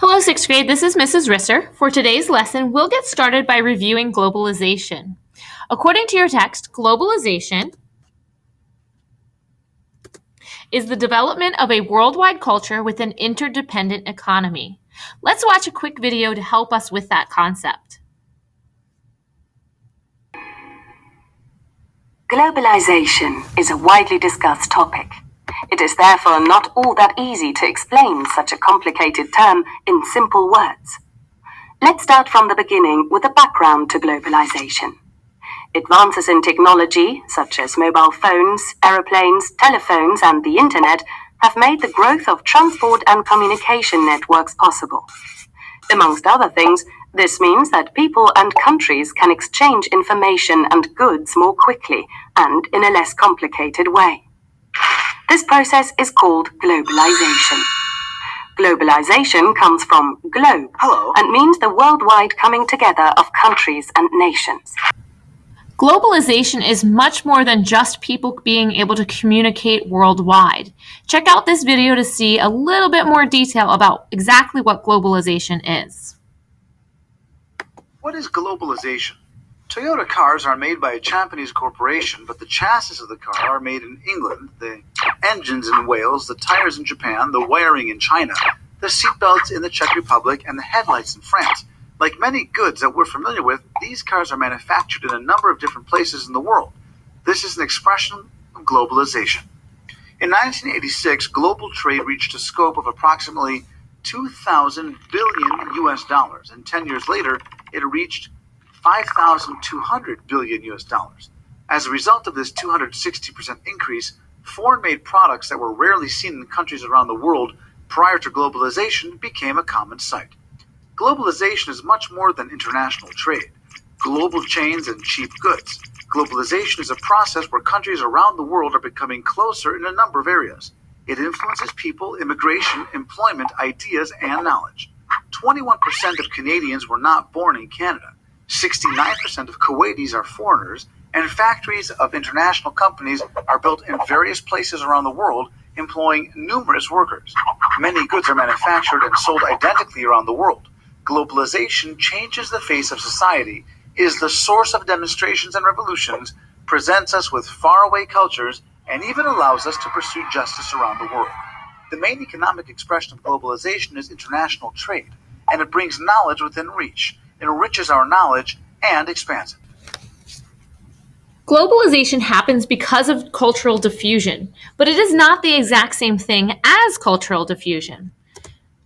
Hello, 6th grade. This is Mrs. Risser. For today's lesson, we'll get started by reviewing globalization. According to your text, globalization is the development of a worldwide culture with an interdependent economy. Let's watch a quick video to help us with that concept. Globalization is a widely discussed topic. It is therefore not all that easy to explain such a complicated term in simple words. Let's start from the beginning with a background to globalization. Advances in technology, such as mobile phones, aeroplanes, telephones, and the internet, have made the growth of transport and communication networks possible. Amongst other things, this means that people and countries can exchange information and goods more quickly and in a less complicated way. This process is called globalization. Globalization comes from globe and means the worldwide coming together of countries and nations. Globalization is much more than just people being able to communicate worldwide. Check out this video to see a little bit more detail about exactly what globalization is. What is globalization? Toyota cars are made by a Japanese corporation, but the chassis of the car are made in England, the engines in Wales, the tires in Japan, the wiring in China, the seatbelts in the Czech Republic, and the headlights in France. Like many goods that we're familiar with, these cars are manufactured in a number of different places in the world. This is an expression of globalization. In 1986, global trade reached a scope of approximately 2,000 billion US dollars, and 10 years later, it reached 5,200 billion US dollars. As a result of this 260% increase, foreign-made products that were rarely seen in countries around the world prior to globalization became a common sight. Globalization is much more than international trade, global chains, and cheap goods. Globalization is a process where countries around the world are becoming closer in a number of areas. It influences people, immigration, employment, ideas, and knowledge. 21% of Canadians were not born in Canada. 69% of Kuwaitis are foreigners, and factories of international companies are built in various places around the world, employing numerous workers. Many goods are manufactured and sold identically around the world. Globalization changes the face of society, is the source of demonstrations and revolutions, presents us with faraway cultures, and even allows us to pursue justice around the world. The main economic expression of globalization is international trade, and it brings knowledge within reach, enriches our knowledge, and expands it. Globalization happens because of cultural diffusion, but it is not the exact same thing as cultural diffusion.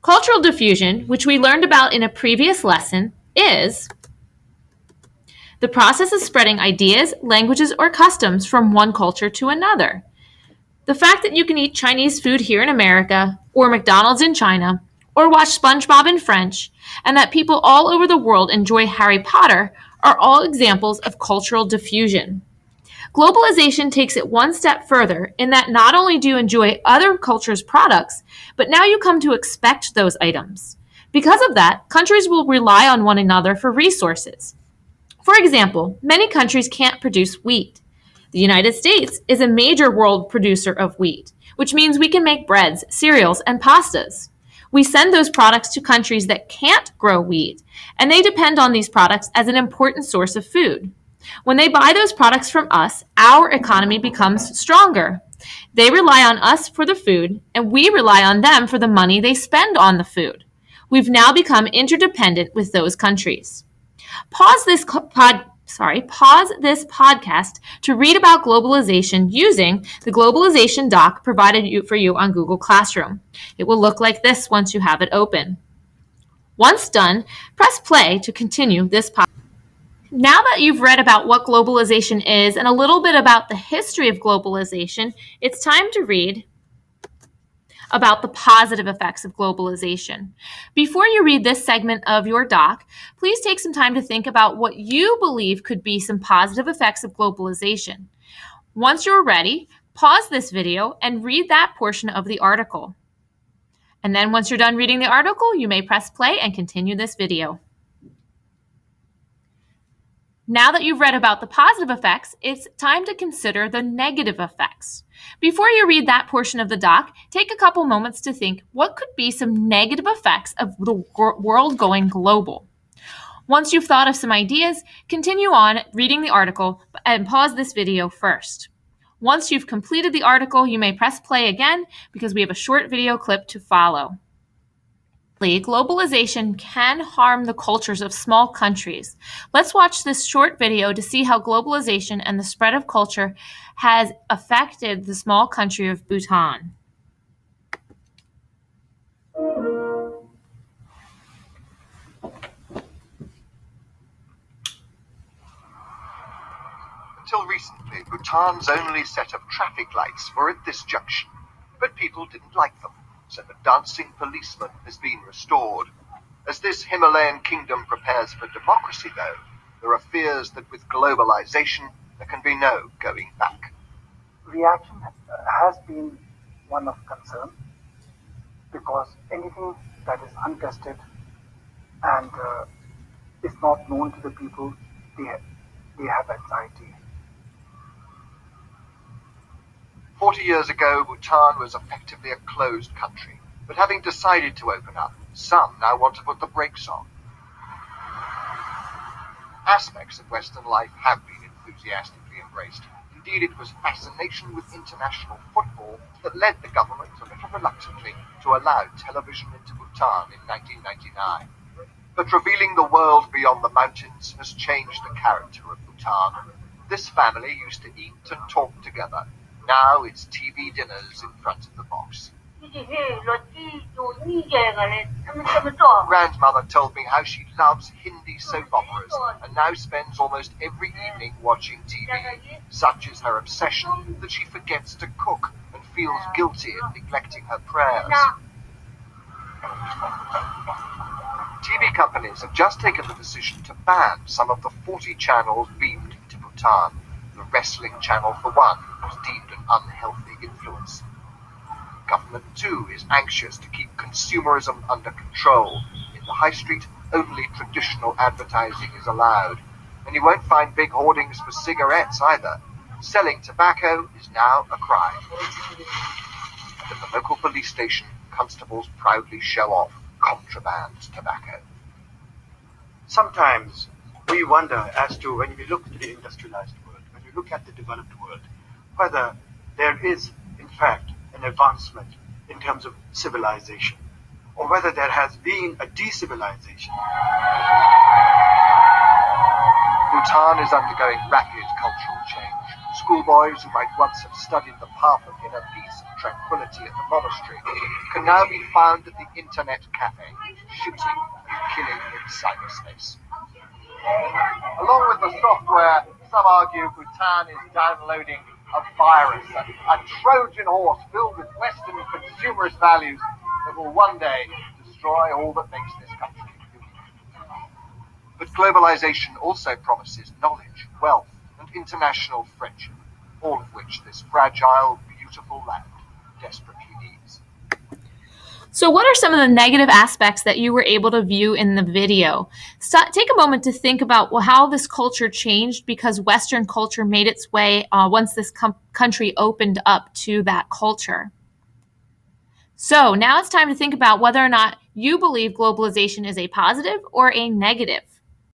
Cultural diffusion, which we learned about in a previous lesson, is the process of spreading ideas, languages, or customs from one culture to another. The fact that you can eat Chinese food here in America, or McDonald's in China, or watch SpongeBob in French, and that people all over the world enjoy Harry Potter are all examples of cultural diffusion. Globalization takes it one step further in that not only do you enjoy other cultures' products, but now you come to expect those items. Because of that, countries will rely on one another for resources. For example, many countries can't produce wheat. The United States is a major world producer of wheat, which means we can make breads, cereals, and pastas. We send those products to countries that can't grow wheat, and they depend on these products as an important source of food. When they buy those products from us, our economy becomes stronger. They rely on us for the food, and we rely on them for the money they spend on the food. We've now become interdependent with those countries. Pause this podcast to read about globalization using the globalization doc provided for you on Google Classroom. It will look like this once you have it open. Once done, press play to continue this podcast. Now that you've read about what globalization is and a little bit about the history of globalization, it's time to read about the positive effects of globalization. Before you read this segment of your doc, please take some time to think about what you believe could be some positive effects of globalization. Once you're ready, pause this video and read that portion of the article. And then once you're done reading the article, you may press play and continue this video. Now that you've read about the positive effects, it's time to consider the negative effects. Before you read that portion of the doc, take a couple moments to think what could be some negative effects of the world going global. Once you've thought of some ideas, continue on reading the article and pause this video first. Once you've completed the article, you may press play again because we have a short video clip to follow. Globalization can harm the cultures of small countries. Let's watch this short video to see how globalization and the spread of culture has affected the small country of Bhutan. Until recently, Bhutan's only set of traffic lights were at this junction, but people didn't like them, so the dancing policeman has been restored. As this Himalayan kingdom prepares for democracy, though, there are fears that with globalization, there can be no going back. Reaction has been one of concern because anything that is untested and is not known to the people, they have anxiety. 40 years ago, Bhutan was effectively a closed country, but having decided to open up, some now want to put the brakes on. Aspects of Western life have been enthusiastically embraced. Indeed, it was fascination with international football that led the government, a little reluctantly, to allow television into Bhutan in 1999. But revealing the world beyond the mountains has changed the character of Bhutan. This family used to eat and talk together. Now it's TV dinners in front of the box. Grandmother told me how she loves Hindi soap operas and now spends almost every evening watching TV. Such is her obsession that she forgets to cook and feels guilty at neglecting her prayers. TV companies have just taken the decision to ban some of the 40 channels beamed into Bhutan. The wrestling channel, for one, was deemed an unhealthy influence. Government, too, is anxious to keep consumerism under control. In the high street, only traditional advertising is allowed. And you won't find big hoardings for cigarettes either. Selling tobacco is now a crime. And at the local police station, constables proudly show off contraband tobacco. Sometimes we wonder as to, when we look at the industrialized world, when we look at the developed world, whether there is, in fact, an advancement in terms of civilization, or whether there has been a decivilization. Bhutan is undergoing rapid cultural change. Schoolboys who might once have studied the path of inner peace and tranquility at the monastery can now be found at the internet cafe, shooting and killing in cyberspace. Along with the software, some argue Bhutan is downloading a virus, a Trojan horse filled with Western consumerist values that will one day destroy all that makes this country unique. But globalization also promises knowledge, wealth, and international friendship, all of which this fragile, beautiful land desperately needs. So what are some of the negative aspects that you were able to view in the video? Take a moment to think about how this culture changed because Western culture made its way once this country opened up to that culture. So now it's time to think about whether or not you believe globalization is a positive or a negative.